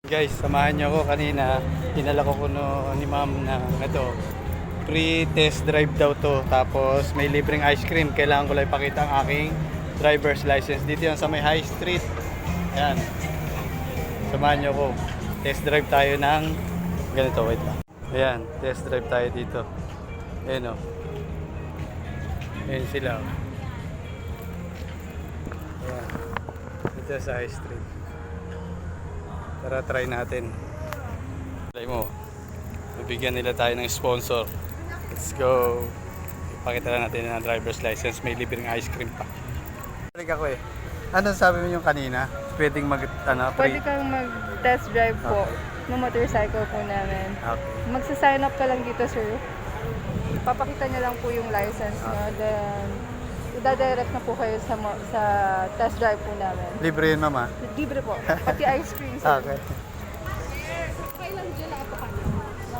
Guys, samahan niyo ako kanina. Dinala ko ni ma'am na ito. Free test drive daw to. Tapos may libreng ice cream. Kailangan ko lang ipakita ang aking driver's license. Dito yan sa may High Street. Ayan. Samahan niyo ako. Test drive tayo ng ganito. Wait lang. Ayan. Test drive tayo dito. Ayan o. Ayan sila. Ayan. Dito sa High Street. Tara, try natin. Try mo. Bibigyan nila tayo ng sponsor. Let's go. Ipakita lang natin ang driver's license. May libreng ice cream pa. Balik ako eh. Ano sabi mo yung kanina? Pwedeng Pwede kang mag-test drive po ng motorcycle po namin. Okay. Magsa-sign up ka lang dito, sir. Papakita niyo lang po yung license niyo. Then, ida-direct na po kayo sa test drive po namin. Libre yun, mama? Libre po. Pati ice cream, sir. Okay. Kailan dyan na ako kanina? 1,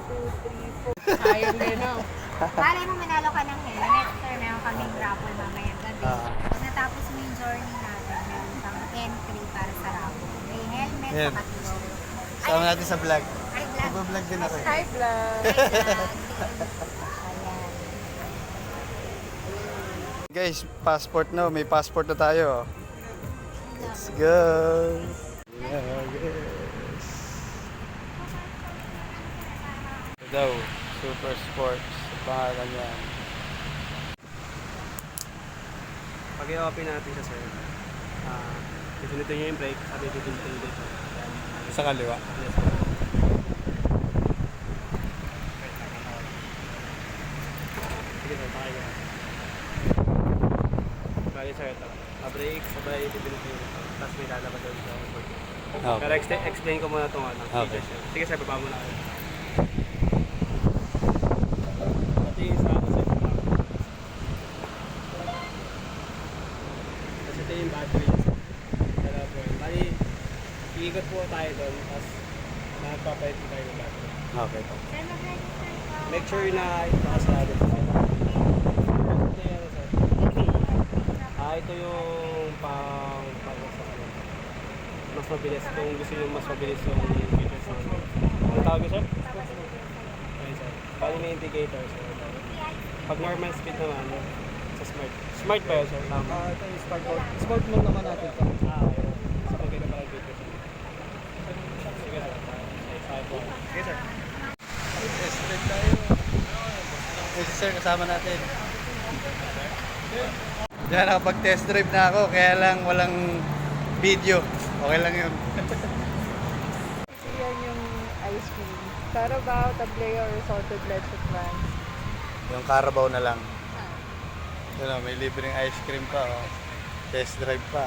2, 3, 4. Ayun din, no? Malay mo manalo ka ng helmet, sir. Meron kaming raffle mamayang gabi. Pag natapos mo yung journey natin, meron kang entry para sa raffle. May helmet Yan. sa katulong. Sama natin sa vlog. Ay, vlog. Mag-vlog din ako. Hi, vlog. Ayan. Guys, passport na. May passport na tayo. Let's go. Yeah, yes. Ito daw, Super Sports. Pangalan yan. Pag i-open natin siya, sir, pipindutin nyo yung brake, sabi pipindutin nyo dito. Sa kaliwa. Yes, sir. Sige, sir, pakay ko. Bali, sir, ito. Brake, sabay pipindutin nyo. Tapos may lalabas doon sa board. Okay. Pero explain ko muna itong Okay. features, sir. Sige, sir, baba muna ako. Pati sa ano, sir, baba. Tapos ito yung battery, sir. Dalawa po yun. Bali, iikot po tayo doon, tapos magpapalit po tayo ng battery. Okay po. Sir, mag-register ka. Make sure na nakasarado po sila. Ito yung ano, sir. Ito yung pang sa ano. Mas mabilis. Kung gusto nyo mas mabilis yung features na. Ano tawag yun, sir? Ayun, sir. Bali may indicator, sir. Pag normal speed naman, sa smart. Smart ba yun, sir? Tama. Ito yung smart mode. Smart mode naman natin ito. Okay. Sa pagkita pala yung features. Sige, sir. Sige, sir. Test drive tayo. Si sir, kasama natin. Diyan, nakapag-test drive na ako, kaya lang walang video. Okay lang yun. Yan yung ice cream. Carabao, tableo, or salted leche flan. Yung Carabao na lang. Yun, may libreng ice cream pa. Oh. Test drive pa.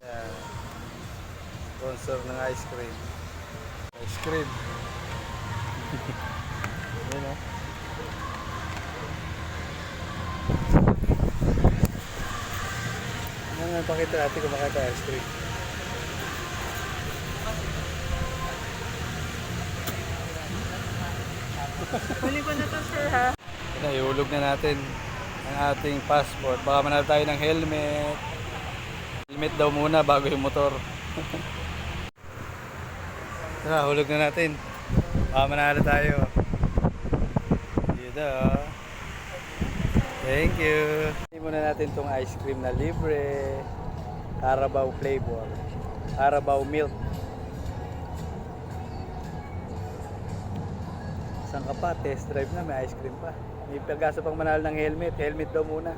Yan. Sponsor ng ice cream. Ice cream. Yun, oh. Ano nga pakita natin kung makita ice cream. Huli ko na to, sir, ha? Ito, ihulog na natin ang ating passport. Baka manalo tayo ng helmet. Helmet daw muna bago yung motor. Ito, hulog na natin. Baka manalo tayo. Dito. Thank you. Hindi muna natin tong ice cream na libre. Carabao flavor. Carabao milk. Saan ka pa? Test drive na. May ice cream pa. May pagkasa pang manalo ng helmet. Helmet daw muna.